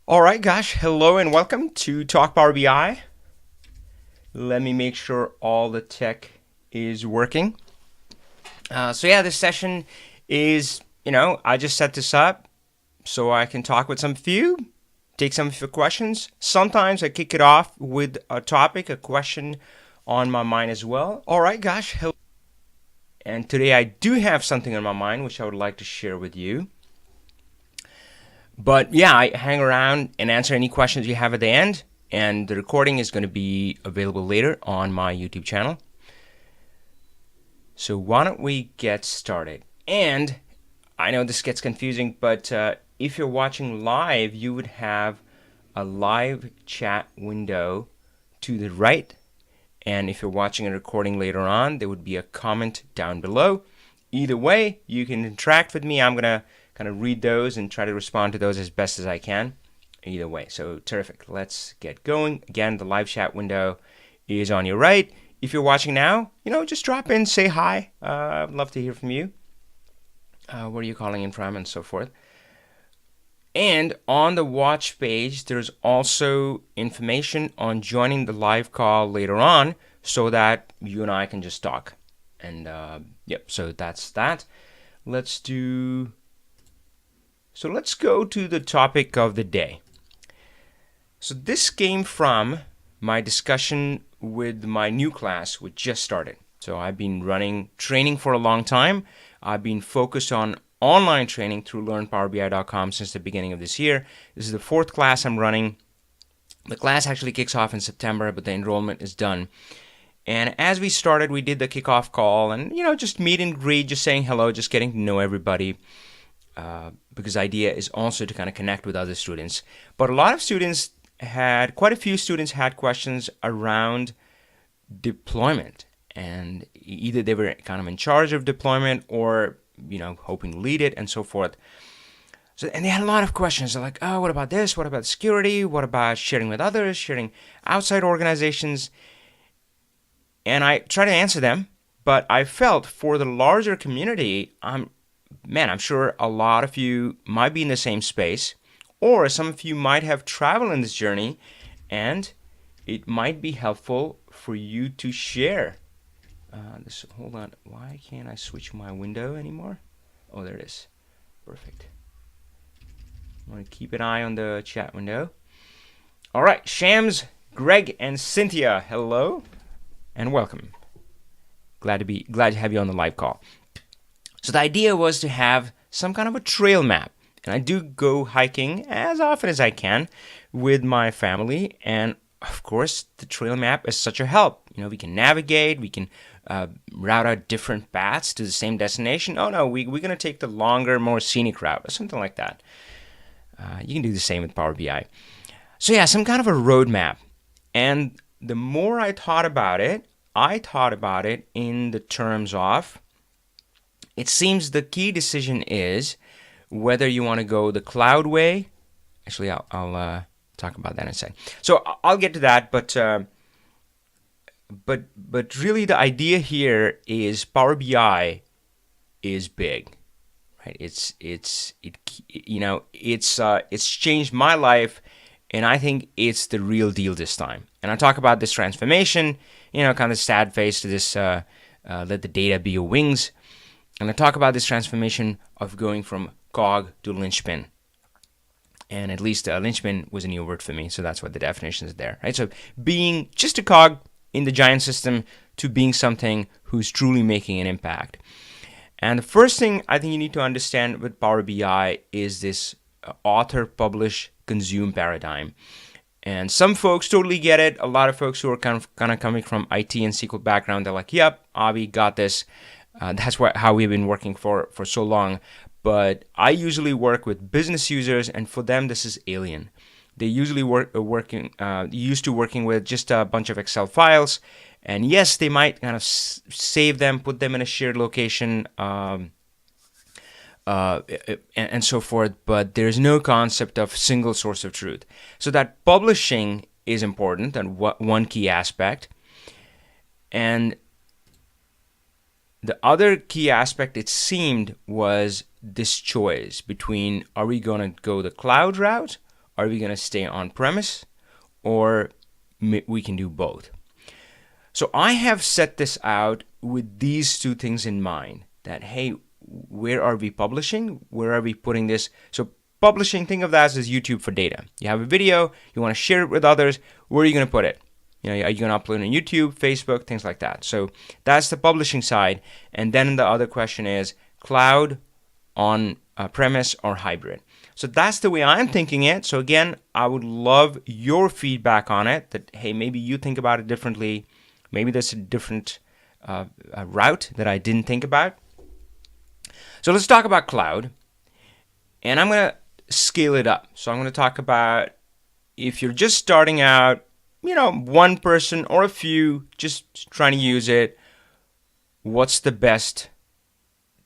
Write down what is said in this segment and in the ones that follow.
All right, gosh, hello and welcome to Talk Power BI. Let me make sure all the tech is working. This session is, I just set this up so I can talk with some of you, take some of your questions. Sometimes I kick it off with a topic, a question on my mind as well. All right, gosh, hello. And today I do have something on my mind which I would like to share with you. But yeah, I hang around and answer any questions you have at the end, and the recording is going to be available later on my YouTube channel. So why don't we get started? And I know this gets confusing, but if you're watching live, you would have a live chat window to the right. And if you're watching a recording later on, there would be a comment down below. Either way, you can interact with me. I'm going to kind of read those and try to respond to those as best as I can. Either way, so terrific. Let's get going. Again, the live chat window is on your right. If you're watching now, just drop in, say hi. I'd love to hear from you. Where are you calling in from and so forth. And on the watch page, there's also information on joining the live call later on so that you and I can just talk. And so that's that. Let's go to the topic of the day. So this came from my discussion with my new class, which just started. So I've been running training for a long time. I've been focused on online training through learnpowerbi.com since the beginning of this year. This is the fourth class I'm running. The class actually kicks off in September, but the enrollment is done. And as we started, we did the kickoff call and, just meet and greet, just saying hello, just getting to know everybody. Because the idea is also to kind of connect with other students. But quite a few students had questions around deployment. And either they were kind of in charge of deployment or, hoping to lead it and so forth. And they had a lot of questions. They're like, oh, what about this? What about security? What about sharing with others? Sharing outside organizations? And I try to answer them. But I felt for the larger community, I'm sure a lot of you might be in the same space, or some of you might have traveled in this journey, and it might be helpful for you to share. Hold on, why can't I switch my window anymore? Oh, there it is. Perfect. I want to keep an eye on the chat window. All right, Shams, Greg, and Cynthia, hello, and welcome. Glad to have you on the live call. So the idea was to have some kind of a trail map. And I do go hiking as often as I can with my family. And of course, the trail map is such a help. We can navigate, we can route out different paths to the same destination. Oh no, we're going to take the longer, more scenic route or something like that. You can do the same with Power BI. So yeah, some kind of a roadmap. And the more I thought about it in the terms of, it seems the key decision is whether you want to go the cloud way. Actually, I'll talk about that in a second. So I'll get to that, but really the idea here is Power BI is big, right? It's changed my life, and I think it's the real deal this time. And I talk about this transformation, kind of sad face to this let the data be your wings. And I talk about this transformation of going from cog to linchpin. And at least linchpin was a new word for me, so that's what the definition is there, right? So being just a cog in the giant system to being something who's truly making an impact. And the first thing I think you need to understand with Power BI is this author, publish, consume paradigm. And some folks totally get it. A lot of folks who are kind of coming from IT and SQL background, they're like, yep, Avi, got this. That's how we've been working for so long. But I usually work with business users, and for them, this is alien. They usually used to working with just a bunch of Excel files. And yes, they might kind of save them, put them in a shared location, and so forth. But there's no concept of single source of truth. So that publishing is important and one key aspect. And the other key aspect, it seemed, was this choice between, are we going to go the cloud route Are we going to stay on-premise, or we can do both? So I have set this out with these two things in mind, that, hey, where are we publishing? Where are we putting this? So publishing, think of that as YouTube for data. You have a video, you want to share it with others. Where are you going to put it? Are you going to upload on YouTube, Facebook, things like that? So that's the publishing side. And then the other question is cloud, on-premise, or hybrid. So that's the way I'm thinking it. So again, I would love your feedback on it, that, hey, maybe you think about it differently. Maybe there's a different route that I didn't think about. So let's talk about cloud. And I'm going to scale it up. So I'm going to talk about, if you're just starting out, one person or a few just trying to use it, what's the best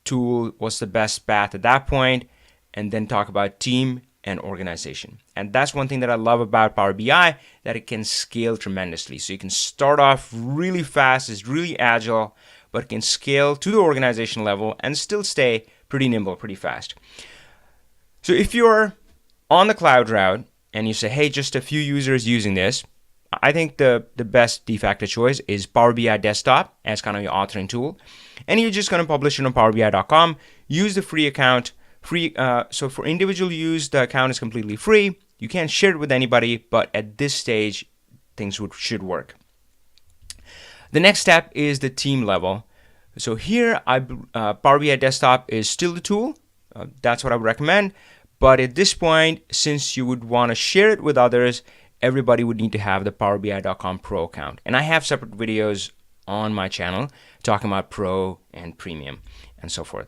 tool, what's the best path at that point, and then talk about team and organization. And that's one thing that I love about Power BI, that it can scale tremendously. So you can start off really fast, it's really agile, but it can scale to the organization level and still stay pretty nimble, pretty fast. So if you're on the cloud route and you say, hey, just a few users using this, I think the best de facto choice is Power BI Desktop as kind of your authoring tool. And you're just going to publish it on PowerBI.com. Use the free account. So for individual use, the account is completely free. You can't share it with anybody, but at this stage, things should work. The next step is the team level. So here, Power BI Desktop is still the tool. That's what I would recommend. But at this point, since you would want to share it with others, everybody would need to have the PowerBI.com Pro account. And I have separate videos on my channel talking about Pro and Premium and so forth.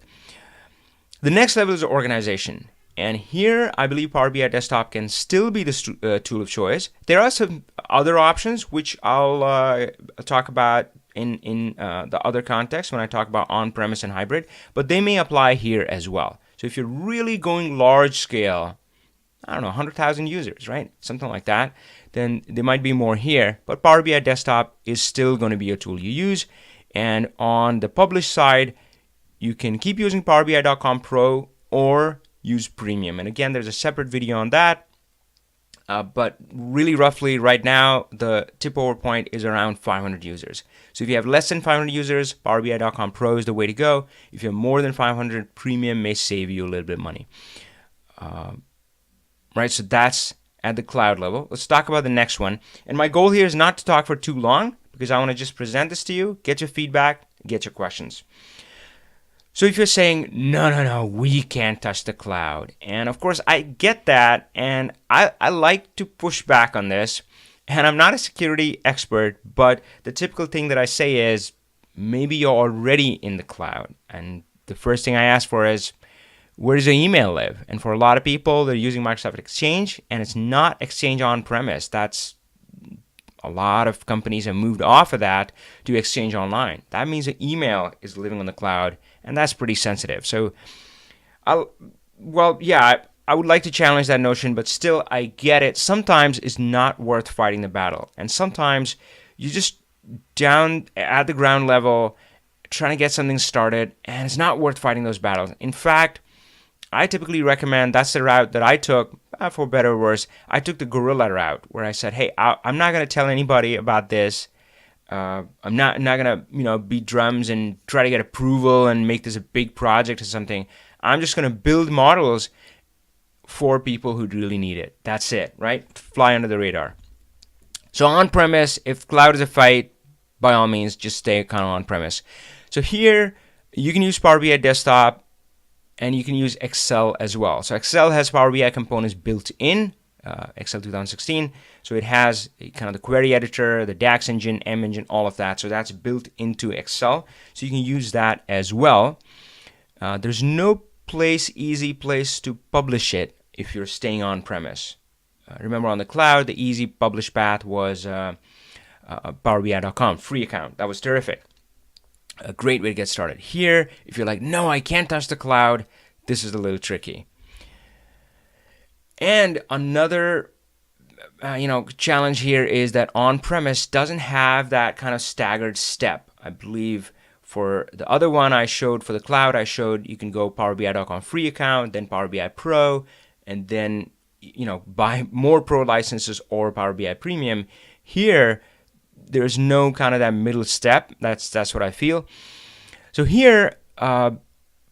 The next level is organization. And here, I believe Power BI Desktop can still be the tool of choice. There are some other options, which I'll talk about in the other context when I talk about on-premise and hybrid, but they may apply here as well. So if you're really going large scale, I don't know, 100,000 users, right? Something like that, then there might be more here. But Power BI Desktop is still going to be a tool you use. And on the publish side, you can keep using PowerBI.com Pro or use Premium. And again, there's a separate video on that. But really roughly right now, the tip over point is around 500 users. So if you have less than 500 users, PowerBI.com Pro is the way to go. If you have more than 500, Premium may save you a little bit of money. Right, so that's at the cloud level. Let's talk about the next one. And my goal here is not to talk for too long, because I want to just present this to you, get your feedback, get your questions. So if you're saying, no, we can't touch the cloud. And of course, I get that. And I like to push back on this. And I'm not a security expert, but the typical thing that I say is, maybe you're already in the cloud. And the first thing I ask for is, where does your email live? And for a lot of people, they're using Microsoft Exchange, and it's not Exchange on-premise. That's a lot of companies have moved off of that to Exchange Online. That means the email is living on the cloud, and that's pretty sensitive. So, I would like to challenge that notion, but still, I get it. Sometimes it's not worth fighting the battle, and sometimes you just down at the ground level trying to get something started, and it's not worth fighting those battles. In fact, I typically recommend, that's the route that I took, for better or worse. I took the guerrilla route, where I said, hey, I'm not going to tell anybody about this. I'm not going to beat drums and try to get approval and make this a big project or something. I'm just going to build models for people who really need it. That's it, right? Fly under the radar. So on-premise, if cloud is a fight, by all means, just stay kind of on-premise. So here, you can use Power BI Desktop, and you can use Excel as well. So Excel has Power BI components built in, Excel 2016. So it has kind of the query editor, the DAX engine, M engine, all of that. So that's built into Excel. So you can use that as well. There's no easy place to publish it if you're staying on-premise. Remember, on the cloud, the easy publish path was PowerBI.com, free account. That was terrific. A great way to get started. Here, if you're like, no, I can't touch the cloud, this is a little tricky. And another challenge here is that on-premise doesn't have that kind of staggered step. I believe for the other one I showed, for the cloud, I showed you can go PowerBI.com free account, then Power BI Pro, and then buy more Pro licenses or Power BI Premium. Here, there's no kind of that middle step. That's what I feel. So here, Power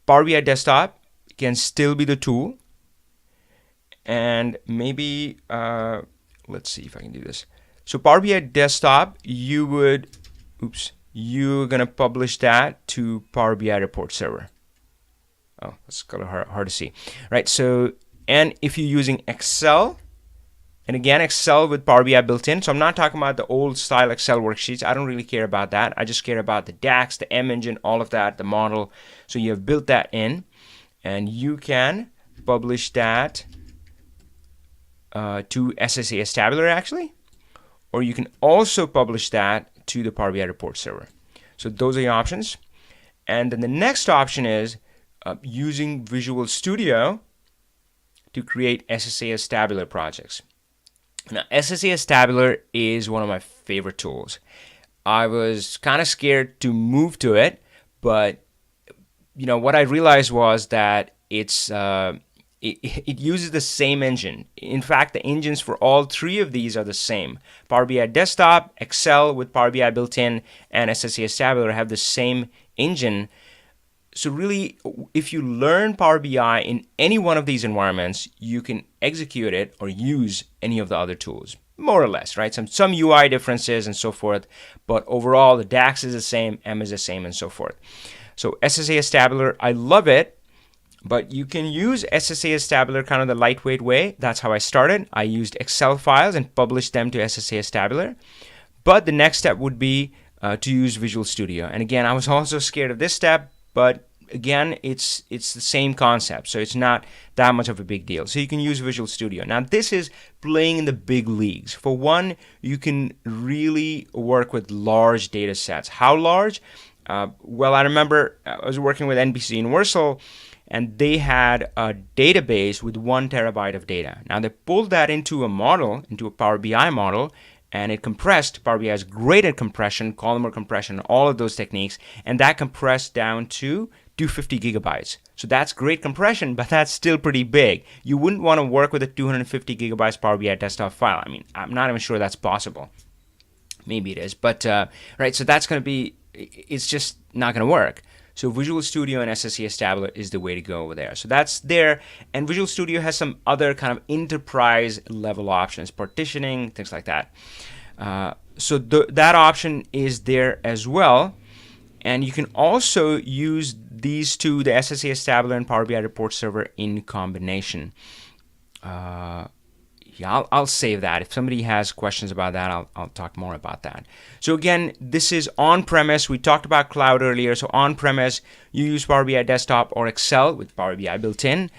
BI Desktop can still be the tool. And maybe, let's see if I can do this. So Power BI Desktop, you're going to publish that to Power BI Report Server. Oh, that's kind of hard to see. Right, so, and if you're using Excel, and again, Excel with Power BI built in. So I'm not talking about the old style Excel worksheets. I don't really care about that. I just care about the DAX, the M engine, all of that, the model. So you have built that in, and you can publish that to SSAS Tabular, actually. Or you can also publish that to the Power BI Report Server. So those are your options. And then the next option is using Visual Studio to create SSAS Tabular projects. Now, SSAS Tabular is one of my favorite tools. I was kind of scared to move to it, but what I realized was that it uses the same engine. In fact, the engines for all three of these are the same. Power BI Desktop, Excel with Power BI built in, and SSAS Tabular have the same engine. So really, if you learn Power BI in any one of these environments, you can execute it or use any of the other tools, more or less, right? Some UI differences and so forth, but overall, the DAX is the same, M is the same, and so forth. So SSAS Tabular, I love it, but you can use SSAS Tabular kind of the lightweight way. That's how I started. I used Excel files and published them to SSAS Tabular. But the next step would be to use Visual Studio. And again, I was also scared of this step, but again, it's the same concept, so it's not that much of a big deal. So you can use Visual Studio. Now, this is playing in the big leagues. For one, you can really work with large data sets. How large? Well, I remember I was working with NBC Universal, and they had a database with 1 terabyte of data. Now, they pulled that into a model, into a Power BI model, and it compressed. Power BI is great at compression, columnar compression, all of those techniques, and that compressed down to 250 gigabytes. So that's great compression, but that's still pretty big. You wouldn't want to work with a 250 gigabytes Power BI desktop file. I mean, I'm not even sure that's possible. Maybe it is, but right, so that's going to be, it's just not going to work. So Visual Studio and SSAS Tabular is the way to go over there. So that's there, and Visual Studio has some other kind of enterprise level options, partitioning, things like that. So that option is there as well. And you can also use these two, the SSAS Tabular and Power BI Report Server, in combination. Yeah, I'll save that. If somebody has questions about that, I'll talk more about that. So again, this is on-premise. We talked about cloud earlier. So on-premise, you use Power BI Desktop or Excel with Power BI built in.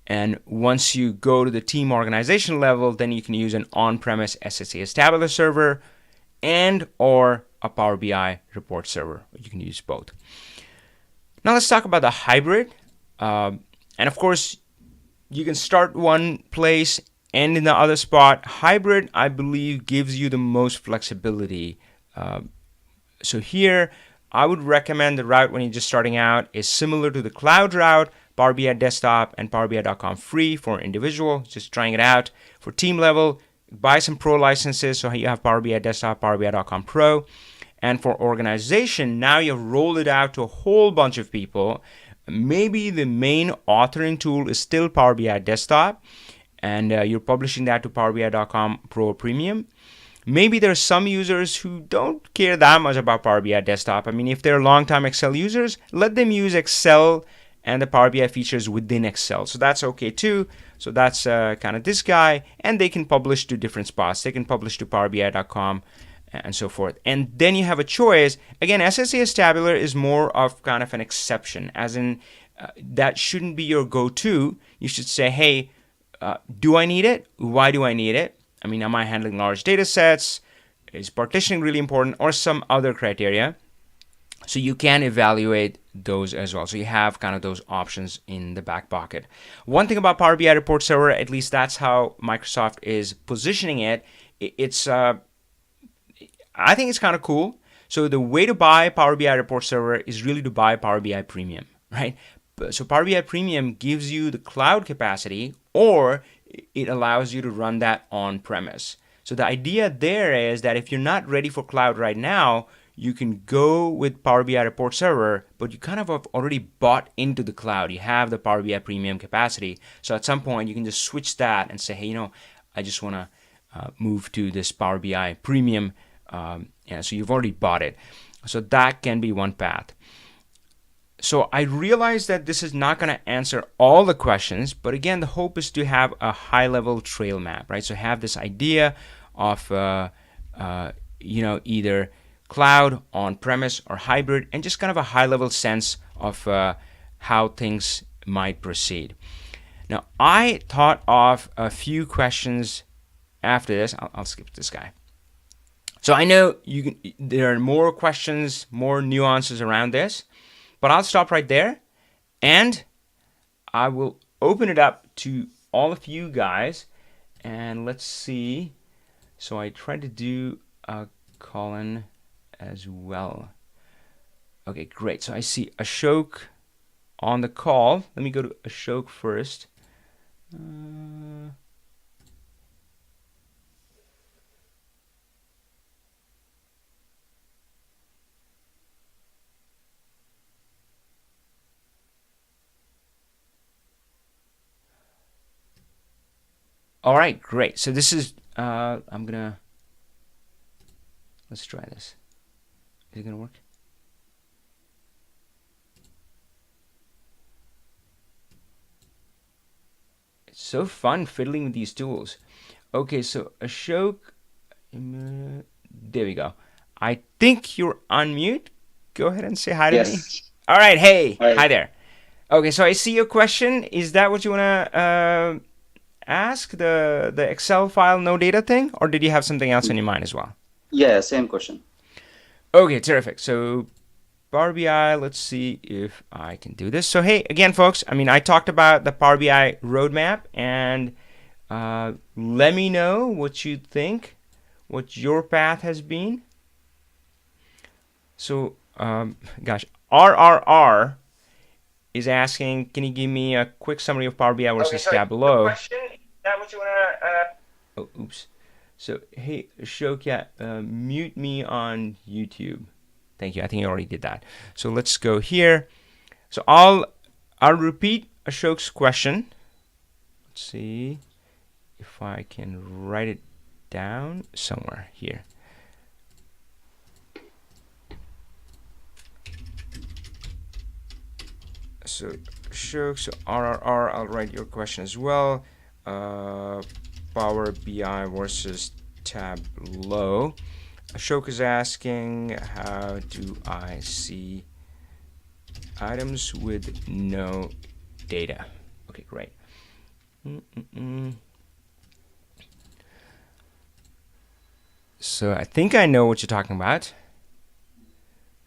And once you go to the team organization level, then you can use an on-premise SSAS Tabular server and or a Power BI report server. You can use both. Now let's talk about the hybrid. And of course, you can start one place and in the other spot. Hybrid, I believe, gives you the most flexibility. So here, I would recommend the route when you're just starting out is similar to the cloud route, Power BI Desktop and PowerBI.com free for individual, just trying it out. For team level, buy some Pro licenses, so you have Power BI Desktop, PowerBI.com Pro. And for organization, now you've rolled it out to a whole bunch of people. Maybe the main authoring tool is still Power BI Desktop, and you're publishing that to PowerBI.com Pro Premium. Maybe there are some users who don't care that much about Power BI Desktop. I mean, if they're long-time Excel users, let them use Excel and the Power BI features within Excel. So that's okay too. So that's kind of this guy, and they can publish to different spots. They can publish to PowerBI.com and so forth. And then you have a choice. Again, SSAS Tabular is more of kind of an exception, as in that shouldn't be your go-to. You should say, hey, do I need it? Why do I need it? I mean, am I handling large data sets? Is partitioning really important, or some other criteria? So you can evaluate those as well. So you have kind of those options in the back pocket. One thing about Power BI Report Server, at least that's how Microsoft is positioning it. It's I think it's kind of cool. So the way to buy Power BI Report Server is really to buy Power BI Premium, right? So Power BI Premium gives you the cloud capacity, or it allows you to run that on-premise. So the idea there is that if you're not ready for cloud right now, you can go with Power BI Report Server, but you kind of have already bought into the cloud. You have the Power BI Premium capacity. So at some point, you can just switch that and say, hey, I just want to move to this Power BI Premium. So you've already bought it. So that can be one path. So I realize that this is not going to answer all the questions, but again, the hope is to have a high-level trail map, right? So have this idea of, either cloud, on-premise, or hybrid, and just kind of a high-level sense of how things might proceed. Now, I thought of a few questions after this. I'll skip this guy. So I know there are more questions, more nuances around this, but I'll stop right there, and I will open it up to all of you guys, and let's see. So I tried to do a Colin as well. Okay, great. So I see Ashok on the call. Let me go to Ashok first. All right, great. So this is, let's try this. Is it gonna work? It's so fun fiddling with these tools. Okay, so Ashok, there we go. I think you're on mute. Go ahead and say hi to me. All right, hey, hi there. Okay, so I see your question. Is that what you wanna ask, the Excel file no data thing, or did you have something else in your mind as well? Yeah, same question. Okay, terrific. So Power BI, let's see if I can do this. So hey, again, folks, I talked about the Power BI roadmap, and let me know what you think, what your path has been. So, gosh, RRR is asking, can you give me a quick summary of Power BI versus Tableau? Question, is that what you want to... Oh, oops. So, hey, Ashok, mute me on YouTube. Thank you. I think you already did that. So let's go here. So I'll repeat Ashok's question. Let's see if I can write it down somewhere here. So Ashok, so RRR, I'll write your question as well. Power BI versus Tableau. Ashok is asking, how do I see items with no data? Okay, great. So I think I know what you're talking about.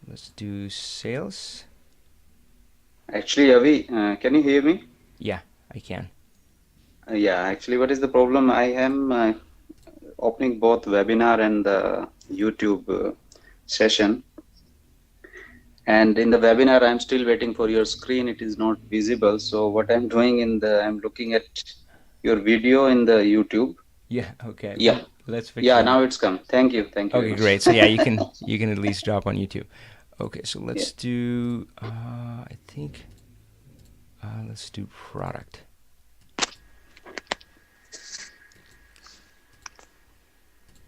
Let's do sales. Actually, Avi, can you hear me? Yeah, I can. Yeah, actually, what is the problem? I am opening both webinar and the YouTube session. And in the webinar, I'm still waiting for your screen. It is not visible. So what I'm doing I'm looking at your video in the YouTube. Yeah, okay. Yeah. Let's fix Yeah, that. now it's come. Thank you. Thank you. Okay, great. So yeah, you can at least drop on YouTube. Okay, so let's do, I think, let's do product.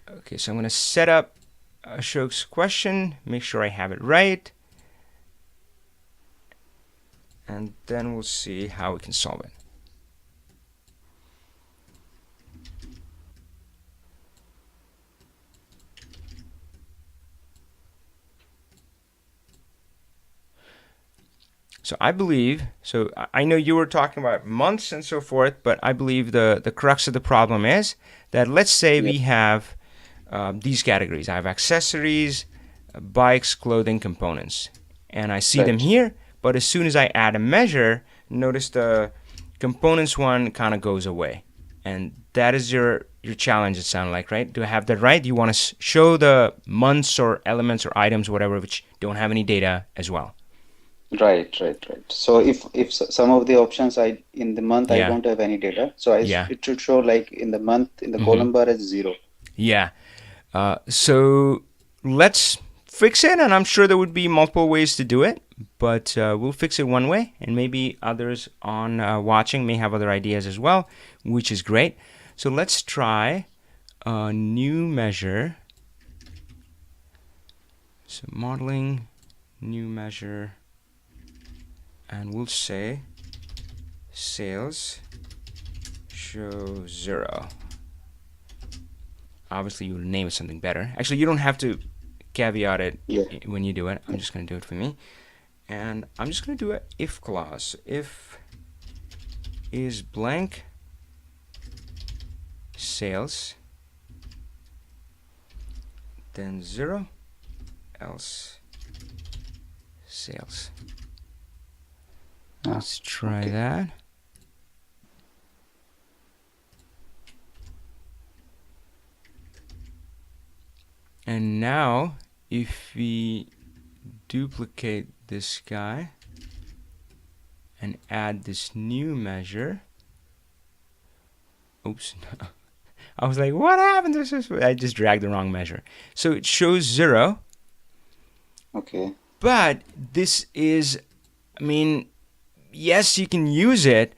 Okay, so I'm going to set up Ashok's question, make sure I have it right, and then we'll see how we can solve it. So I believe, so I know you were talking about months and so forth, but I believe the crux of the problem is that, let's say we have these categories. I have accessories, bikes, clothing, components, and I see them here, but as soon as I add a measure, notice the components one kind of goes away. And that is your challenge, it sounds like, right? Do I have that right? You want to show the months or elements or items, whatever, which don't have any data as well. Right, right, right. So if some of the options I in the month I Yeah, don't have any data, so yeah, it should show like in the month in the mm-hmm. column bar as zero. Yeah. So let's fix it, and I'm sure there would be multiple ways to do it, but we'll fix it one way, and maybe others on watching may have other ideas as well, which is great. So let's try a new measure. So modeling, new measure, and we'll say sales show 0. Obviously, you would name it something better. Actually, you don't have to caveat it Yeah. when you do it. I'm Yeah. just going to do it for me. And I'm just going to do an if clause. If is blank sales, then 0, else sales. Let's try Okay. that. And now, if we duplicate this guy and add this new measure, oops, I was like, what happened to this? I just dragged the wrong measure. So it shows 0, Okay. but this is, I mean, yes, you can use it,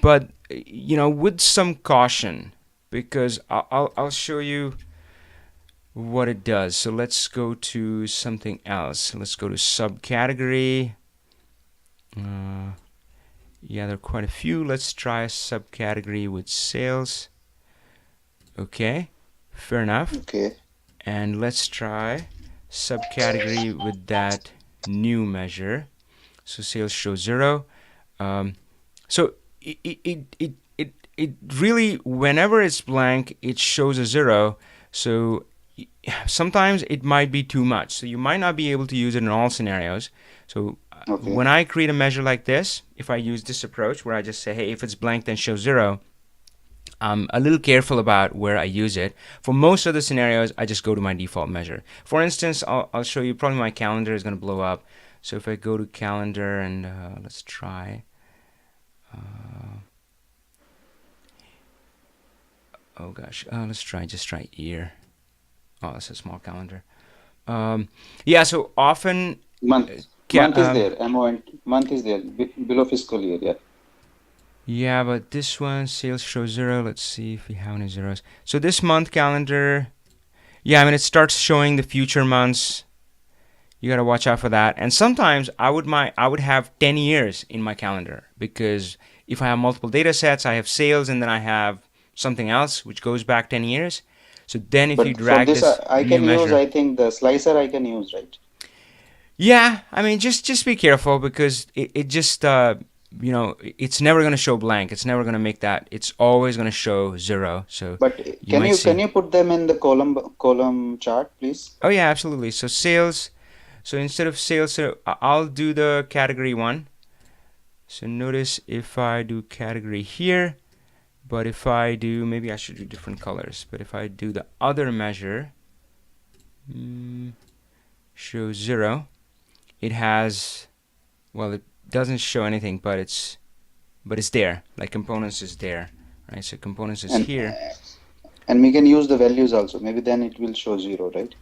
but with some caution, because I'll show you what it does. So let's go to something else. Let's go to subcategory. Yeah, there are quite a few. Let's try a subcategory with sales. Okay, fair enough. Okay. And let's try subcategory with that new measure. So sales show 0. So it really, whenever it's blank, it shows a 0. So sometimes it might be too much. So you might not be able to use it in all scenarios. So Okay. when I create a measure like this, if I use this approach where I just say, hey, if it's blank, then show 0, I'm a little careful about where I use it. For most of the scenarios, I just go to my default measure. For instance, I'll show you, probably my calendar is going to blow up. So if I go to calendar and let's try. Oh gosh, let's just try year. Oh, that's a small calendar. Yeah, so often. Month. Month is there. Month is there below fiscal year. Yeah. Yeah, but this one, sales show 0. Let's see if we have any zeros. So this month calendar, yeah, I mean, it starts showing the future months. You got to watch out for that. And sometimes I would have 10 years in my calendar, because if I have multiple data sets, I have sales and then I have something else which goes back 10 years. So then if you But for drag this, this I new can use, measure. I think the slicer I can use, right? Yeah, I mean, just be careful, because it just it's never going to show blank. It's never going to make that. It's always going to show 0. So But you might see. can you put them in the column chart, please? Oh yeah, absolutely. So sales. So instead of sales, so I'll do the category one. So notice if I do category here, but if I do, maybe I should do different colors. But if I do the other measure, show 0, it has, well, it doesn't show anything, but it's there. Like components is there, right? So components is And here. and we can use the values also. Maybe then it will show 0, right?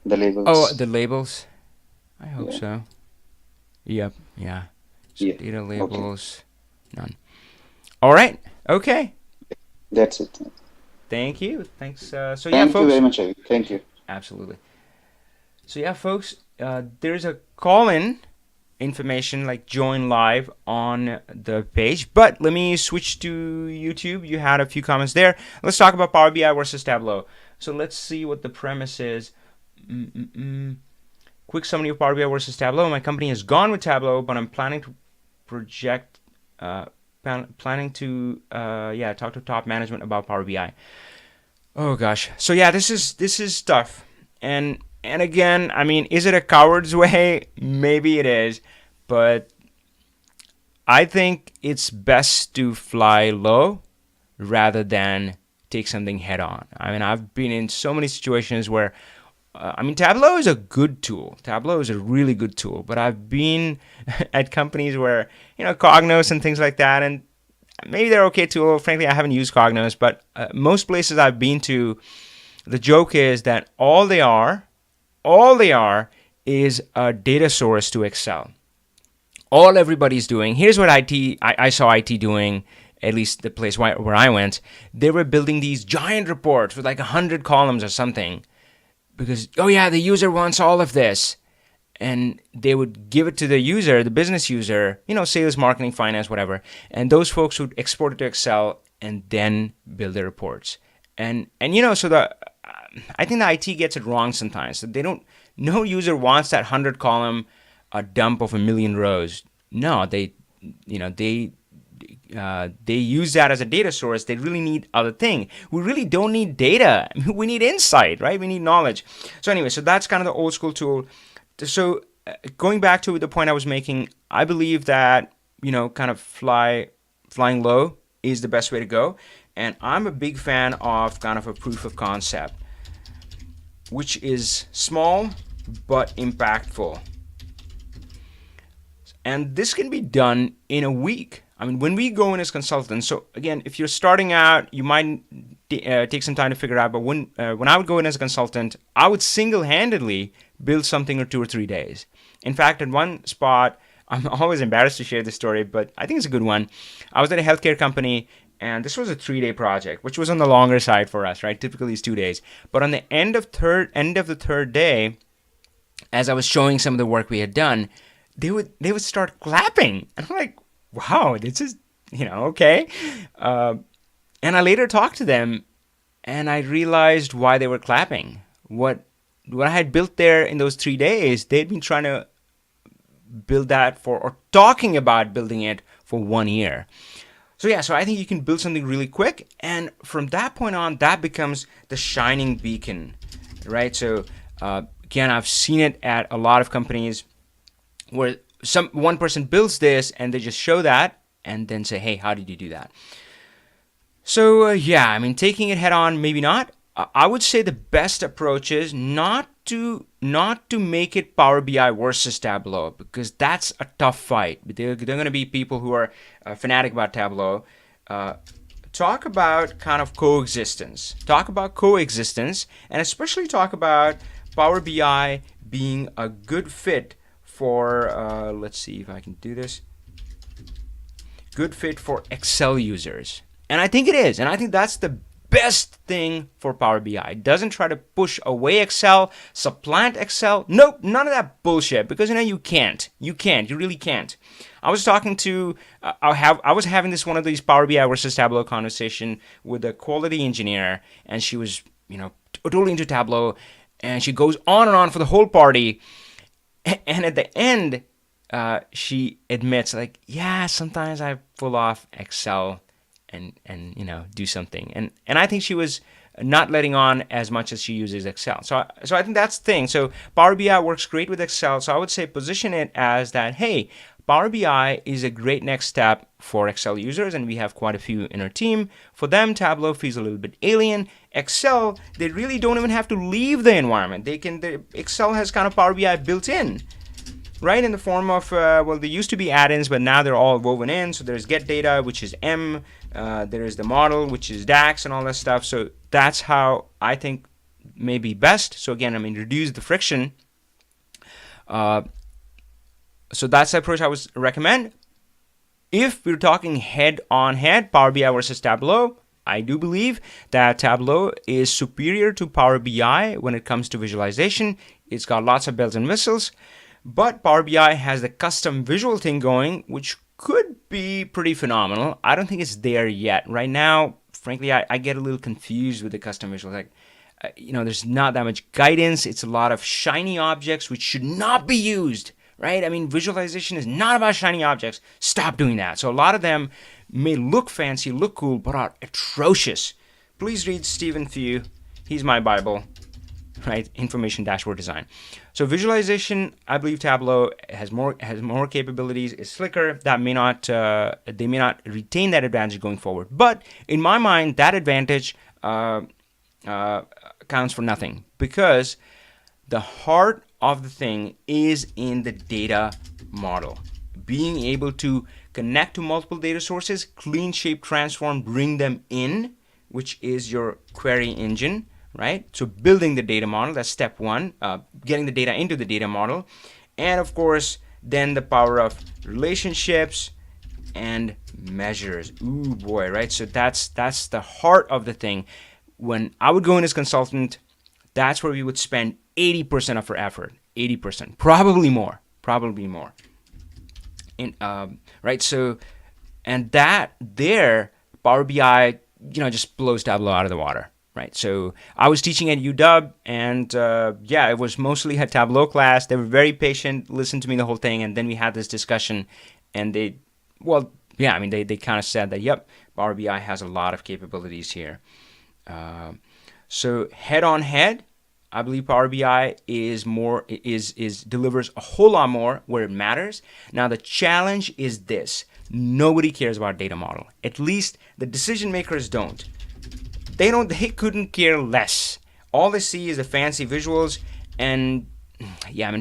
The labels. Oh, the labels. I hope Yeah. so. Yep. Yeah. So Yeah. data Okay. labels, none. All right. Okay. That's it. Thank you. Thanks. So yeah, Thank you folks. very much, Avi. Thank you. Absolutely. So yeah, folks. There's a call-in information, like join live, on the page. But let me switch to YouTube. You had a few comments there. Let's talk about Power BI versus Tableau. So let's see what the premise is. Quick summary of Power BI versus Tableau. My company has gone with Tableau, but I'm planning to talk to top management about Power BI. Oh gosh. So yeah, this is tough. And again, I mean, is it a coward's way? Maybe it is, but I think it's best to fly low rather than take something head on. I mean, I've been in so many situations where I mean, Tableau is a good tool. Tableau is a really good tool. But I've been at companies where, Cognos and things like that, and maybe they're okay tool. Frankly, I haven't used Cognos, but most places I've been to, the joke is that all they are is a data source to Excel. All everybody's doing. Here's what I saw IT doing, at least the place where I went. They were building these giant reports with like 100 columns or something because, oh yeah, the user wants all of this. And they would give it to the user, the business user, sales, marketing, finance, whatever. And those folks would export it to Excel and then build the reports. And so I think the IT gets it wrong sometimes. So no user wants that 100 column dump of 1,000,000 rows. No, they use that as a data source. They really need other thing. We really don't need data. We need insight, right? We need knowledge. So anyway, so that's kind of the old school tool. So going back to the point I was making, I believe that, kind of flying low is the best way to go. And I'm a big fan of kind of a proof of concept, which is small but impactful. And this can be done in a week. I mean, when we go in as consultants, so again, if you're starting out, you might take some time to figure out, but when I would go in as a consultant, I would single-handedly build something in 2 or 3 days. In fact, at one spot, I'm always embarrassed to share this story, but I think it's a good one. I was at a healthcare company, and this was a 3-day project, which was on the longer side for us, right? Typically it's 2 days. But on the end of the third day, as I was showing some of the work we had done, they would start clapping. And I'm like, wow, this is, okay. And I later talked to them, and I realized why they were clapping. What I had built there in those 3 days, they'd been trying to build that or talking about building it for 1 year. So I think you can build something really quick, and from that point on, that becomes the shining beacon, right? So again, I've seen it at a lot of companies where one person builds this and they just show that and then say, hey, how did you do that? So I mean, taking it head on, maybe not. I would say the best approach is not to make it Power BI versus Tableau, because that's a tough fight. There are going to be people who are fanatic about Tableau. Talk about kind of coexistence. Talk about coexistence, and especially talk about Power BI being a good fit for, let's see if I can do this, good fit for Excel users. And I think it is. And I think that's the best thing for Power BI. It doesn't try to push away Excel, supplant Excel. Nope, none of that bullshit, because you can't. You really can't. I was talking to, I was having one of these Power BI versus Tableau conversation with a quality engineer, and she was, totally into Tableau, and she goes on and on for the whole party. And at the end, she admits, like, yeah, sometimes I pull off Excel and do something. And I think she was not letting on as much as she uses Excel. So I think that's the thing. So Power BI works great with Excel. So I would say position it as that, hey, Power BI is a great next step for Excel users, and we have quite a few in our team. For them, Tableau feels a little bit alien. Excel, they really don't even have to leave the environment. Excel has kind of Power BI built in, right, in the form of, they used to be add-ins, but now they're all woven in. So there's get data, which is M. There is the model, which is DAX and all that stuff. So that's how I think may be best. So again, reduce the friction. So that's the approach I would recommend. If we're talking head-on-head, Power BI versus Tableau, I do believe that Tableau is superior to Power BI when it comes to visualization. It's got lots of bells and whistles, but Power BI has the custom visual thing going, which could be pretty phenomenal. I don't think it's there yet. Right now, frankly, I get a little confused with the custom visuals. Like, there's not that much guidance. It's a lot of shiny objects, which should not be used. Right? Visualization is not about shiny objects. Stop doing that. So a lot of them may look fancy, look cool, but are atrocious. Please read Stephen Few. He's my Bible, right? Information dashboard design. So visualization, I believe Tableau has more capabilities, is slicker. They may not retain that advantage going forward. But in my mind, that advantage counts for nothing, because the heart of the thing is in the data model. Being able to connect to multiple data sources, clean, shape, transform, bring them in, which is your query engine, right? So building the data model, that's step one, getting the data into the data model. And of course, then the power of relationships and measures. Ooh boy, right? So that's the heart of the thing. When I would go in as consultant, that's where we would spend 80% of our effort. 80%, probably more. Right? So, and that there, Power BI, just blows Tableau out of the water. Right, so I was teaching at UW, and it was mostly a Tableau class. They were very patient, listened to me the whole thing, and then we had this discussion, and they kind of said that, yep, Power BI has a lot of capabilities here. So head on head, I believe Power BI delivers a whole lot more where it matters. Now the challenge is this: nobody cares about data model. At least the decision makers don't. They couldn't care less. All they see is the fancy visuals, and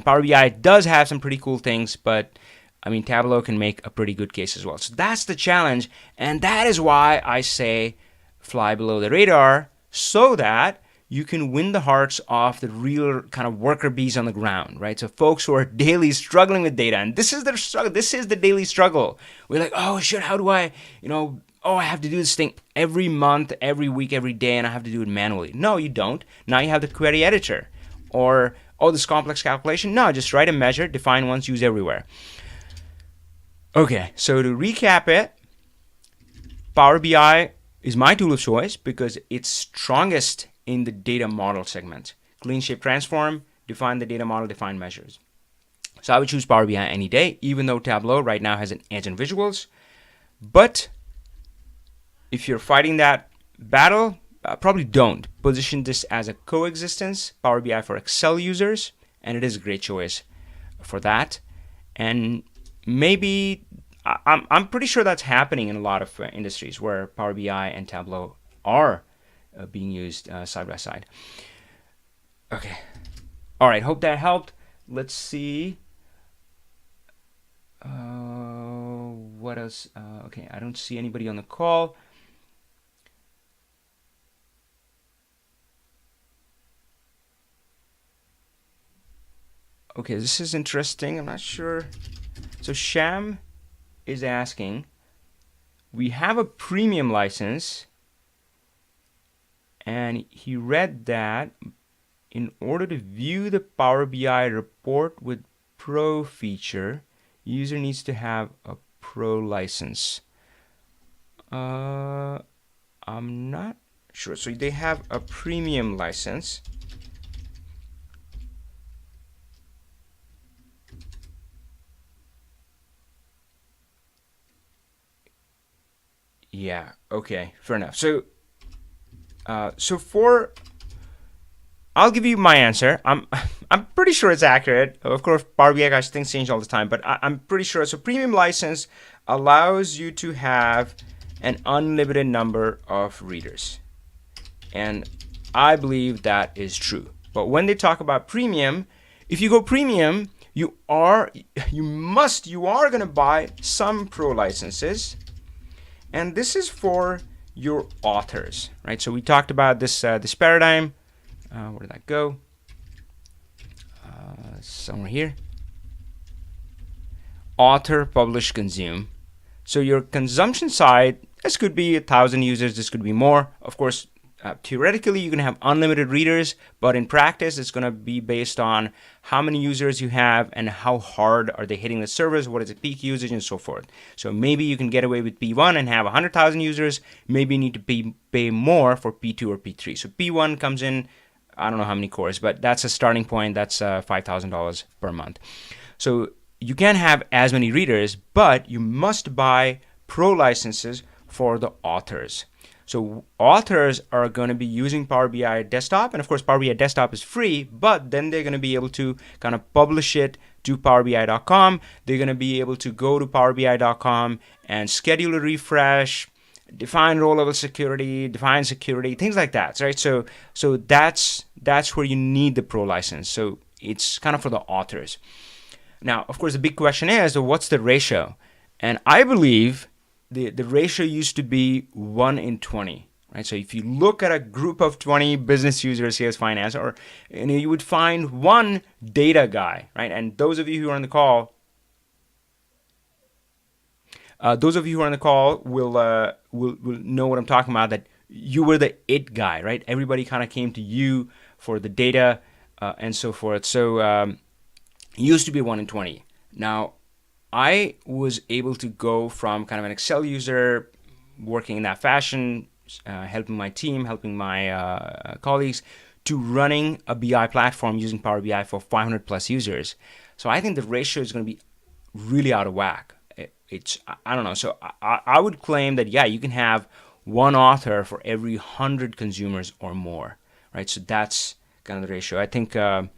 Power BI does have some pretty cool things, but Tableau can make a pretty good case as well. So that's the challenge, and that is why I say fly below the radar, so that you can win the hearts of the real kind of worker bees on the ground, right? So folks who are daily struggling with data, and this is their struggle. This is the daily struggle. We're like, oh shit, how do I, I have to do this thing every month, every week, every day, and I have to do it manually. No, you don't. Now you have the query editor. Or, this complex calculation. No, just write a measure, define once, use everywhere. Okay, so to recap it, Power BI is my tool of choice because it's strongest in the data model segment. Clean, shape, transform, define the data model, define measures. So I would choose Power BI any day, even though Tableau right now has an edge in visuals. But if you're fighting that battle, probably don't. Position this as a coexistence, Power BI for Excel users, and it is a great choice for that. And maybe, I'm pretty sure that's happening in a lot of industries where Power BI and Tableau are being used side by side. Okay. All right, hope that helped. Let's see. What else? Okay, I don't see anybody on the call. Okay, this is interesting. I'm not sure. So Sham is asking, we have a premium license, and he read that in order to view the Power BI report with Pro feature, user needs to have a Pro license. I'm not sure. So they have a premium license. Yeah, okay, fair enough. So I'll give you my answer. I'm pretty sure it's accurate. Of course, Power BI guys, things change all the time, but I'm pretty sure. So premium license allows you to have an unlimited number of readers, and I believe that is true. But when they talk about premium, if you go premium, you are going to buy some Pro licenses. And this is for your authors, right? So we talked about this paradigm. Where did that go? Somewhere here. Author, publish, consume. So your consumption side, this could be 1,000 users. This could be more. Of course, theoretically, you can have unlimited readers, but in practice, it's going to be based on how many users you have and how hard are they hitting the servers, what is the peak usage, and so forth. So maybe you can get away with P1 and have 100,000 users. Maybe you need to pay more for P2 or P3. So P1 comes in, I don't know how many cores, but that's a starting point. That's $5,000 per month. So you can have as many readers, but you must buy Pro licenses for the authors. So authors are going to be using Power BI Desktop, and of course Power BI Desktop is free, but then they're going to be able to kind of publish it to PowerBI.com. They're going to be able to go to PowerBI.com and schedule a refresh, define row-level security, define security, things like that, right? So that's where you need the Pro license. So it's kind of for the authors. Now, of course, the big question is, what's the ratio? And I believe the ratio used to be 1 in 20. Right? So if you look at a group of 20 business users, sales, finance, or you would find one data guy, right? And those of you who are on the call, will know what I'm talking about. That you were the it guy, right? Everybody kind of came to you for the data and so forth. So it used to be 1 in 20. Now, I was able to go from kind of an Excel user working in that fashion, helping my team, helping my colleagues, to running a BI platform using Power BI for 500 plus users. So I think the ratio is going to be really out of whack. I don't know. So I would claim that, yeah, you can have one author for every 100 consumers or more, right? So that's kind of the ratio. I think, so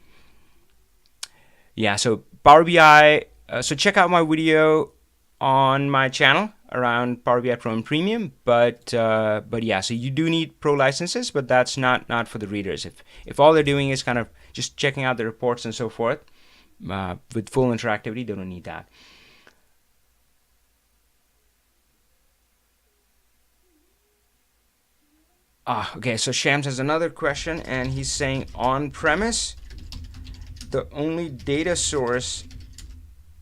Power BI, so check out my video on my channel around Power BI Pro and Premium, but yeah, so you do need Pro licenses, but that's not for the readers. If all they're doing is kind of just checking out the reports and so forth with full interactivity, they don't need that. Okay, so Shams has another question, and he's saying on-premise, the only data source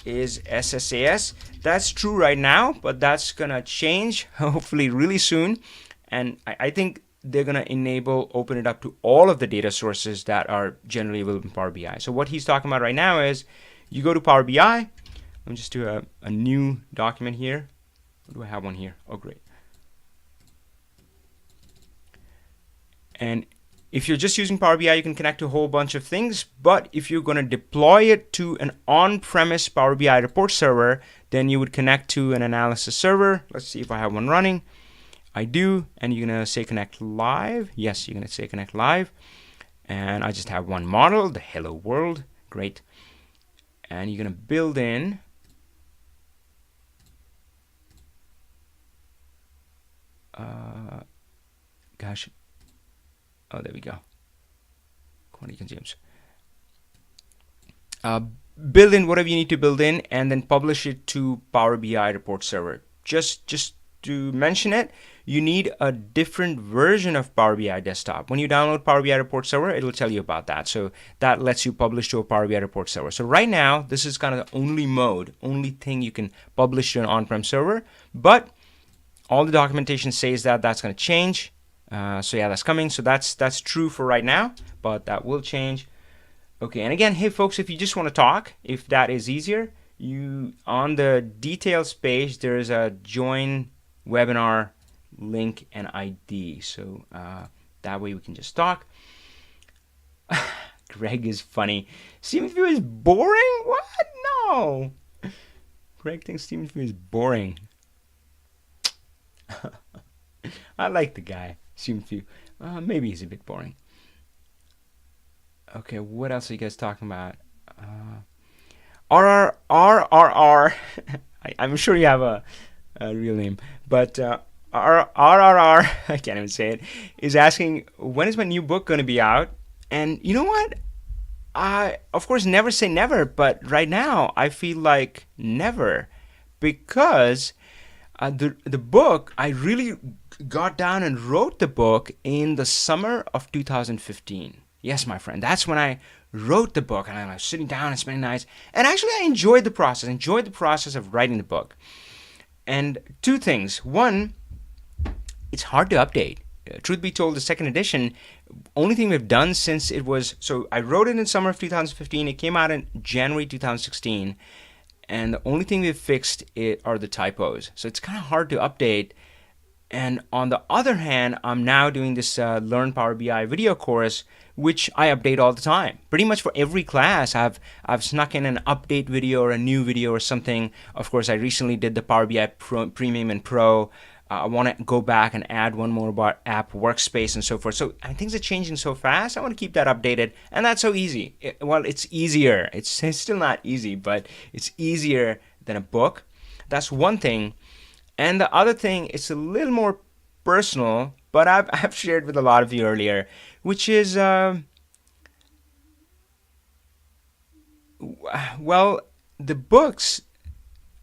is SSAS. That's true right now, but that's gonna change hopefully really soon. And I think they're gonna open it up to all of the data sources that are generally available in Power BI. So what he's talking about right now is you go to Power BI. Let me just do a new document here. Do I have one here? Oh, great. And if you're just using Power BI, you can connect to a whole bunch of things. But if you're going to deploy it to an on-premise Power BI report server, then you would connect to an analysis server. Let's see if I have one running. I do. And you're going to say connect live. Yes, you're going to say connect live. And I just have one model, the hello world. Great. And you're going to build in oh, there we go. Quantity consumes. Build in whatever you need to build in, and then publish it to Power BI report server. Just to mention it, you need a different version of Power BI desktop. When you download Power BI report server, it'll tell you about that. So that lets you publish to a Power BI report server. So right now, this is kind of the only thing you can publish to an on-prem server. But all the documentation says that that's going to change. So yeah, that's coming. So that's true for right now, but that will change. Okay, and again, hey folks, if you just want to talk, if that is easier, you on the details page there's a join webinar link and ID. So that way we can just talk. Greg is funny. Steven View is boring? What? No. Greg thinks Steven View is boring. I like the guy. Maybe he's a bit boring. Okay, what else are you guys talking about? RRR. I'm sure you have a real name, but RRR, I can't even say it, is asking, when is my new book going to be out? And you know what? I, of course, never say never, but right now I feel like never, because the book, I really got down and wrote the book in the summer of 2015. Yes, my friend, that's when I wrote the book, and I was sitting down and spending nights. And actually, I enjoyed the process of writing the book. And two things. One, it's hard to update. Truth be told, the second edition, only thing we've done since it was, so I wrote it in summer of 2015. It came out in January 2016. And the only thing we've fixed are the typos. So it's kind of hard to update. And on the other hand, I'm now doing this Learn Power BI video course, which I update all the time. Pretty much for every class, I've snuck in an update video or a new video or something. Of course, I recently did the Power BI Premium and Pro. I want to go back and add one more about app workspace and so forth. So things are changing so fast. I want to keep that updated, and that's so easy. It's easier. It's still not easy, but it's easier than a book. That's one thing. And the other thing, it's a little more personal, but I've shared with a lot of you earlier, which is Well, the books,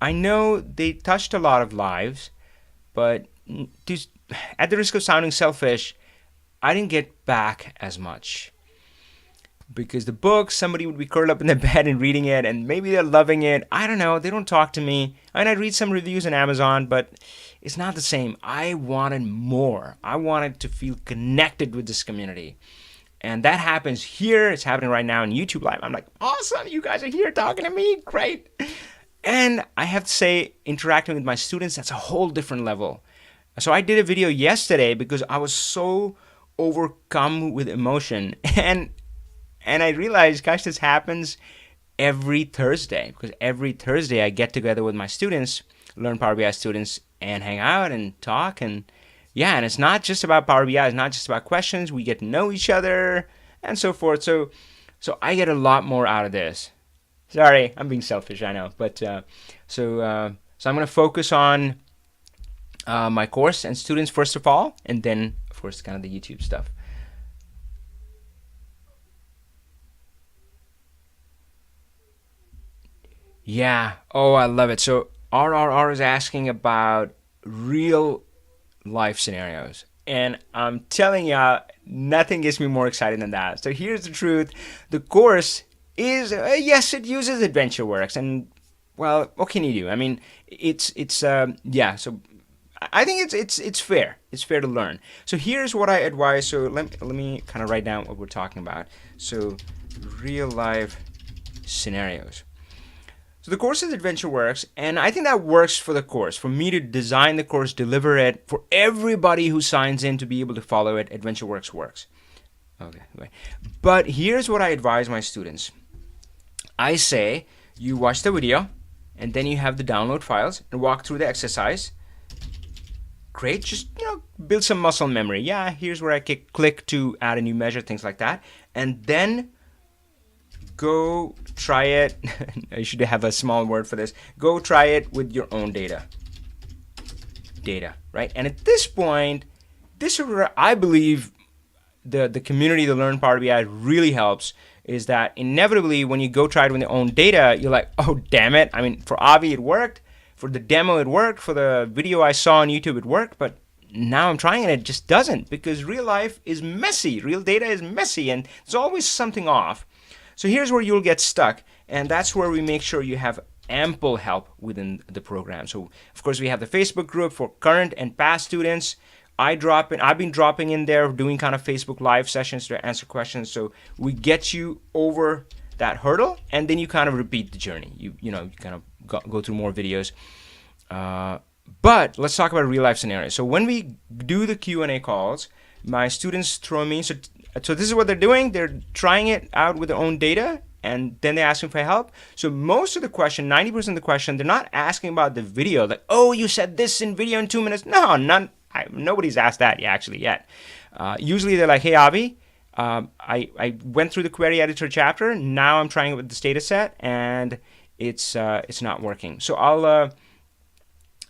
I know they touched a lot of lives, but at the risk of sounding selfish, I didn't get back as much. Because the book, somebody would be curled up in their bed and reading it, and maybe they're loving it. I don't know. They don't talk to me. And I read some reviews on Amazon, but it's not the same. I wanted more. I wanted to feel connected with this community. And that happens here. It's happening right now on YouTube Live. I'm like, awesome. You guys are here talking to me. Great. And I have to say, interacting with my students, that's a whole different level. So I did a video yesterday because I was so overcome with emotion. And I realized, gosh, this happens every Thursday, because every Thursday I get together with my students, Learn Power BI students, and hang out and talk. And yeah, and it's not just about Power BI. It's not just about questions. We get to know each other and so forth. So I get a lot more out of this. Sorry, I'm being selfish, I know. But so I'm going to focus on my course and students first of all, and then, of course, kind of the YouTube stuff. Yeah. Oh, I love it. So RRR is asking about real life scenarios. And I'm telling you, nothing gets me more excited than that. So here's the truth. The course is, yes, it uses AdventureWorks. And, well, what can you do? I mean, yeah. So I think it's fair. It's fair to learn. So here's what I advise. So let me kind of write down what we're talking about. So real life scenarios. So the course is AdventureWorks, and I think that works for the course. For me to design the course, deliver it, for everybody who signs in to be able to follow it, AdventureWorks works. Okay. But here's what I advise my students. I say, you watch the video, and then you have the download files and walk through the exercise. Great, just build some muscle memory. Yeah, here's where I click to add a new measure, things like that. And then go try it. I should have a small word for this. Go try it with your own data. Right? And at this point, this is where I believe the community to learn Power BI really helps, is that inevitably when you go try it with your own data, you're like, oh, damn it. I mean, for Avi, it worked. For the demo, it worked. For the video I saw on YouTube, it worked. But now I'm trying and it just doesn't, because real life is messy. Real data is messy, and there's always something off. So here's where you'll get stuck, and that's where we make sure you have ample help within the program. So, of course, we have the Facebook group for current and past students. I've been dropping in there, doing kind of Facebook Live sessions to answer questions. So we get you over that hurdle, and then you kind of repeat the journey. You kind of go through more videos. But let's talk about real life scenarios. So when we do the Q&A calls, my students throw me. So this is what they're doing. They're trying it out with their own data, and then they're asking for help. So most of the question, 90% of the question, they're not asking about the video. Like, oh, you said this in video in 2 minutes. No, nobody's asked that yet. Usually they're like, hey, Avi, I went through the query editor chapter. Now I'm trying it with this data set, and it's not working. So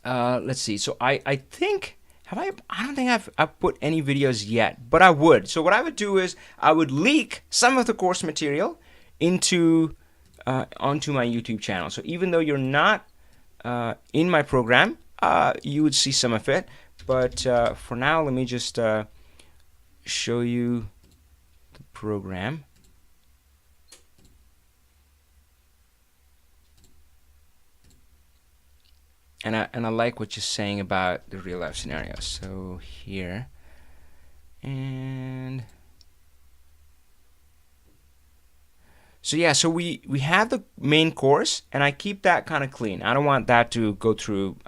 let's see. So I think... I don't think I've put any videos yet, but I would. So what I would do is I would leak some of the course material onto my YouTube channel. So even though you're not in my program, you would see some of it. But for now, let me just show you the program. And I like what you're saying about the real life scenario. So here, and so yeah, so we have the main course, and I keep that kind of clean. I don't want that to go through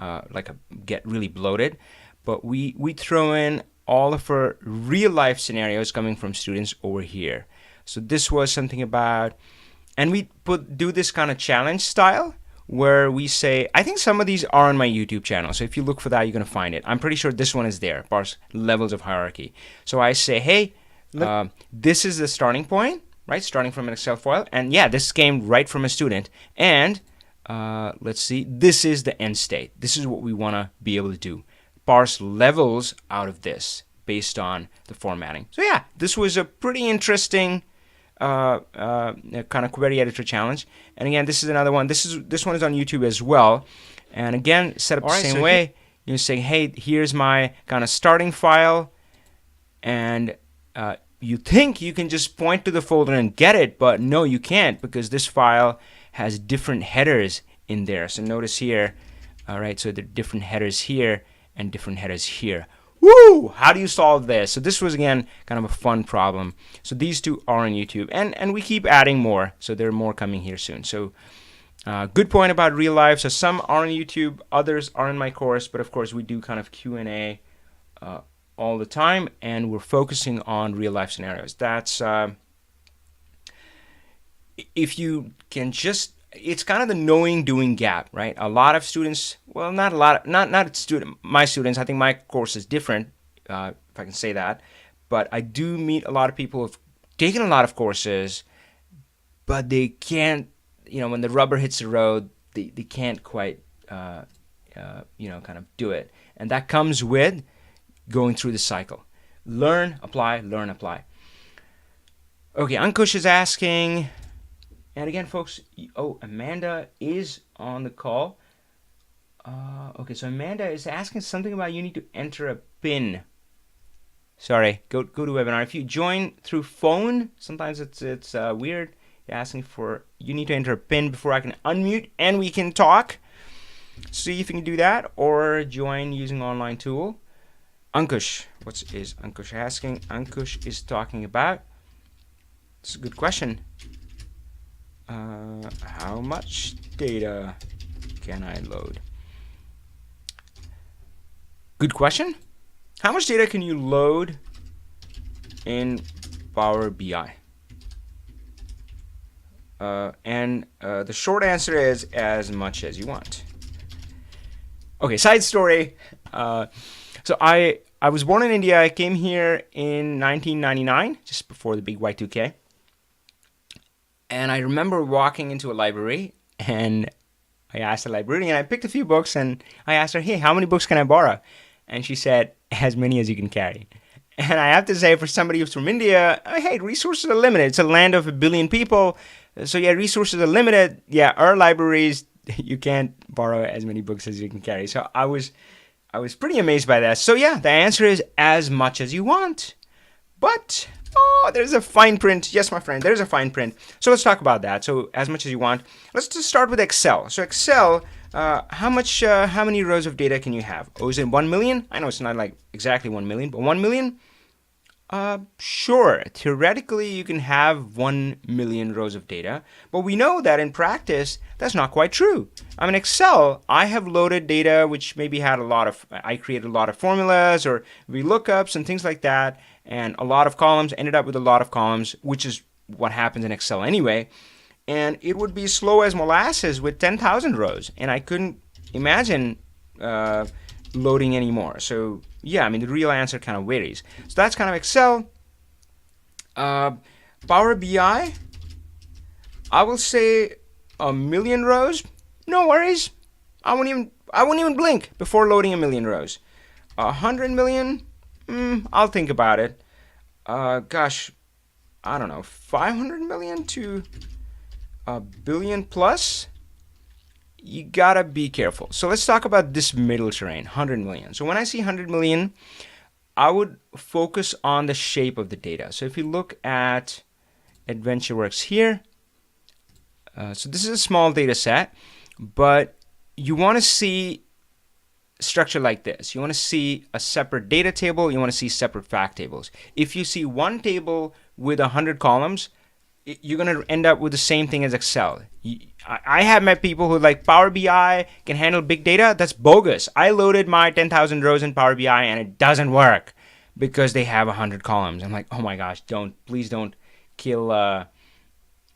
get really bloated, but we throw in all of our real life scenarios coming from students over here. So this was something about, and we do this kind of challenge style, where we say, I think some of these are on my YouTube channel. So if you look for that, you're going to find it. I'm pretty sure this one is there, parse levels of hierarchy. So I say, hey, this is the starting point, right? Starting from an Excel file. And yeah, this came right from a student. And let's see, this is the end state. This is what we want to be able to do. Parse levels out of this based on the formatting. So yeah, this was a pretty interesting kind of query editor challenge. And again, this is another one. This one is on YouTube as well. And again, set up the same way. You say, hey, here's my kind of starting file, and you think you can just point to the folder and get it, but no, you can't, because this file has different headers in there. So notice here, all right, so there are different headers here and different headers here. Woo! How do you solve this? So this was, again, kind of a fun problem. So these two are on YouTube, and we keep adding more, so there are more coming here soon. So good point about real life. So some are on YouTube, others are in my course, but of course we do kind of Q&A all the time, and we're focusing on real life scenarios. That's if you can just, it's kind of the knowing doing gap, right? A lot of students, well, not a lot, not my students. I think my course is different, if I can say that. But I do meet a lot of people who've taken a lot of courses, but they can't, when the rubber hits the road, they can't quite, kind of do it. And that comes with going through the cycle. Learn, apply, learn, apply. Okay, Ankush is asking, and again, folks, Amanda is on the call. Okay, so Amanda is asking something about you need to enter a PIN. Sorry, go to webinar. If you join through phone, sometimes it's weird. You're asking for, you need to enter a PIN before I can unmute and we can talk. See if you can do that, or join using online tool. Ankush, what is Ankush asking? Ankush is talking about, it's a good question. How much data can I load? Good question. How much data can you load in Power BI? And the short answer is as much as you want. Okay, side story. So I was born in India. I came here in 1999, just before the big Y2K. And I remember walking into a library, and I asked the librarian, I picked a few books, and I asked her, hey, how many books can I borrow? And she said, as many as you can carry. And I have to say, for somebody who's from India, hey, resources are limited. It's a land of 1 billion people. So yeah, resources are limited. Yeah, our libraries, you can't borrow as many books as you can carry. So I was pretty amazed by that. So yeah, the answer is as much as you want. But, there's a fine print. Yes, my friend, there's a fine print. So let's talk about that. So as much as you want. Let's just start with Excel. So Excel, how many rows of data can you have? Oh, is it 1 million? I know it's not like exactly 1 million, but 1 million? Sure, theoretically you can have 1 million rows of data, but we know that in practice that's not quite true. I mean, Excel, I have loaded data which maybe had I created a lot of formulas or VLOOKUPs and things like that, and a lot of columns, ended up with a lot of columns, which is what happens in Excel anyway, and it would be slow as molasses with 10,000 rows, and I couldn't imagine loading anymore. So yeah, I mean, the real answer kind of varies. So that's kind of Excel. Power BI, I will say 1 million rows. No worries. I wouldn't even blink before loading 1 million rows. 100 million, I'll think about it. Gosh, I don't know, 500 million to 1 billion plus. You gotta be careful. So let's talk about this middle terrain, 100 million. So when I see 100 million, I would focus on the shape of the data. So if you look at AdventureWorks here, so this is a small data set, but you want to see structure like this. You want to see a separate data table. You want to see separate fact tables. If you see one table with 100 columns, you're going to end up with the same thing as Excel. I have met people who like Power BI can handle big data. That's bogus. I loaded my 10,000 rows in Power BI and it doesn't work because they have 100 columns. I'm like, oh my gosh, please don't kill Power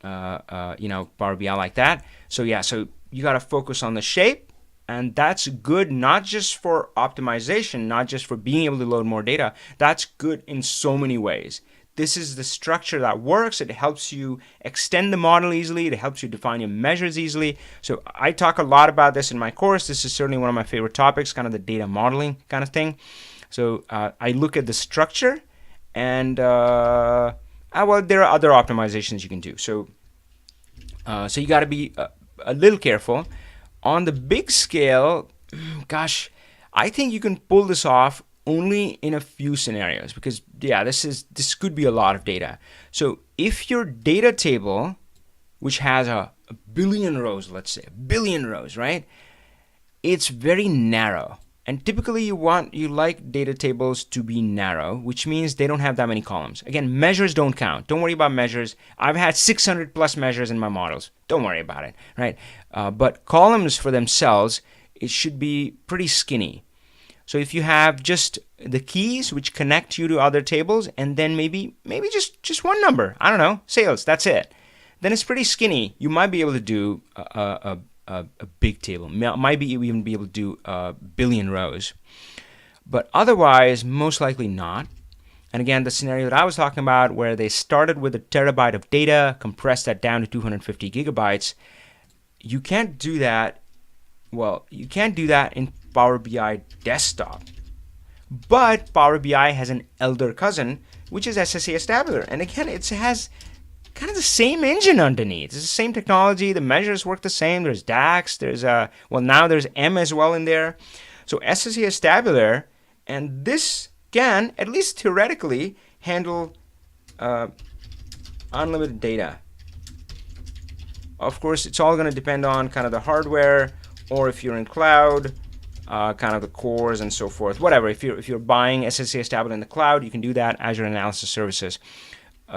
BI like that. So yeah, so you got to focus on the shape, and that's good not just for optimization, not just for being able to load more data. That's good in so many ways. This is the structure that works. It helps you extend the model easily. It helps you define your measures easily. So I talk a lot about this in my course. This is certainly one of my favorite topics, kind of the data modeling kind of thing. So I look at the structure, and Well, there are other optimizations you can do. So you got to be a little careful. On the big scale, gosh, I think you can pull this off only in a few scenarios, because yeah, this could be a lot of data. So if your data table, which has a billion rows, let's say a billion rows, right? It's very narrow. And typically you like data tables to be narrow, which means they don't have that many columns. Again, measures don't count. Don't worry about measures. I've had 600 plus measures in my models. Don't worry about it, right? But columns for themselves, it should be pretty skinny. So if you have just the keys which connect you to other tables, and then maybe just one number, I don't know, sales, that's it, then it's pretty skinny. You might be able to do a big table. Might even be able to do a billion rows. But otherwise, most likely not. And again, the scenario that I was talking about, where they started with a terabyte of data, compressed that down to 250 gigabytes, you can't do that. Well, you can't do that in Power BI desktop. But Power BI has an elder cousin, which is SSAS Tabular. And again, it has kind of the same engine underneath. It's the same technology. The measures work the same. There's DAX. There's now there's M as well in there. So SSAS Tabular, and this can, at least theoretically, handle unlimited data. Of course, it's all going to depend on kind of the hardware, or if you're in cloud, kind of the cores and so forth. Whatever. If you're buying SSAS Tabular in the cloud, you can do that. Azure Analysis Services.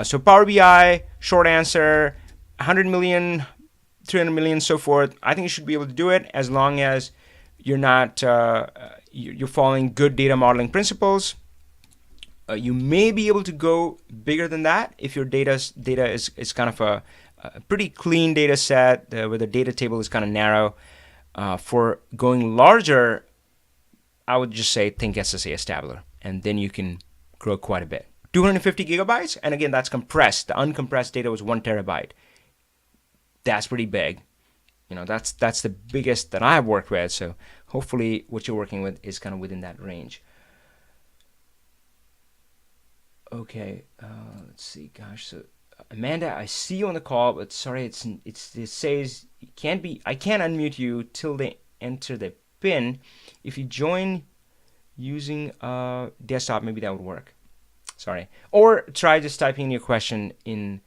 So Power BI, short answer, 100 million, 300 million, so forth. I think you should be able to do it as long as you're not you're following good data modeling principles. You may be able to go bigger than that if your data is kind of a pretty clean data set where the data table is kind of narrow. For going larger, I would just say think SSAS Tabular, and then you can grow quite a bit. 250 gigabytes, and again, that's compressed. The uncompressed data was 1 terabyte. That's pretty big. You know, that's the biggest that I've worked with. So hopefully, what you're working with is kind of within that range. Okay, let's see. Gosh, so Amanda, I see you on the call, but sorry, it says it can't be. I can't unmute you till they enter the PIN. If you join using desktop, maybe that would work. Sorry. Or try just typing in your question in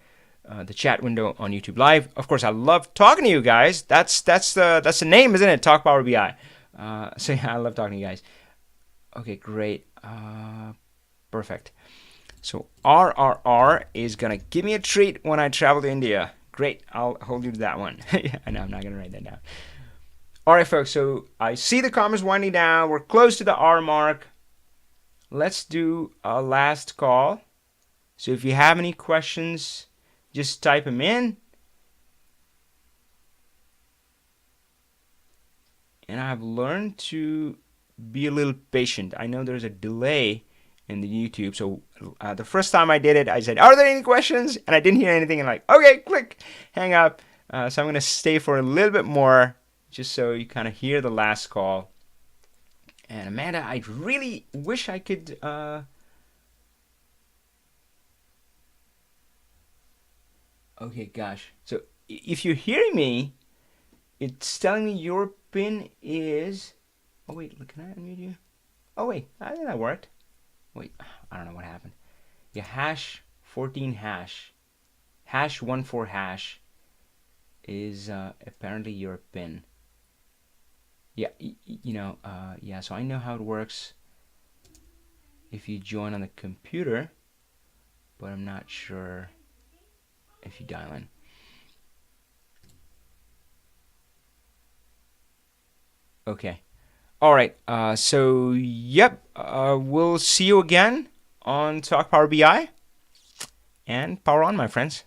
the chat window on YouTube Live. Of course, I love talking to you guys. That's the name, isn't it? Talk Power BI. So yeah, I love talking to you guys. Okay, great. Perfect. So RRR is gonna give me a treat when I travel to India. Great. I'll hold you to that one. Yeah, I know. I'm not gonna write that down. All right, folks. So I see the comments winding down. We're close to the hour mark. Let's do a last call. So if you have any questions, just type them in. And I've learned to be a little patient. I know there's a delay in the YouTube. So the first time I did it, I said, are there any questions? And I didn't hear anything. And like, okay, click, hang up. So I'm going to stay for a little bit more, just so you kind of hear the last call. And Amanda, I really wish I could. Okay, gosh. So if you're hearing me, it's telling me your PIN is. Oh wait, can I unmute you? Oh wait, I think that worked. Wait, I don't know what happened. Yeah, hash 14 hash 14 hash is apparently your PIN. Yeah, yeah, so I know how it works if you join on the computer, but I'm not sure if you dial in. Okay. All right. So, yep, we'll see you again on Talk Power BI, and power on, my friends.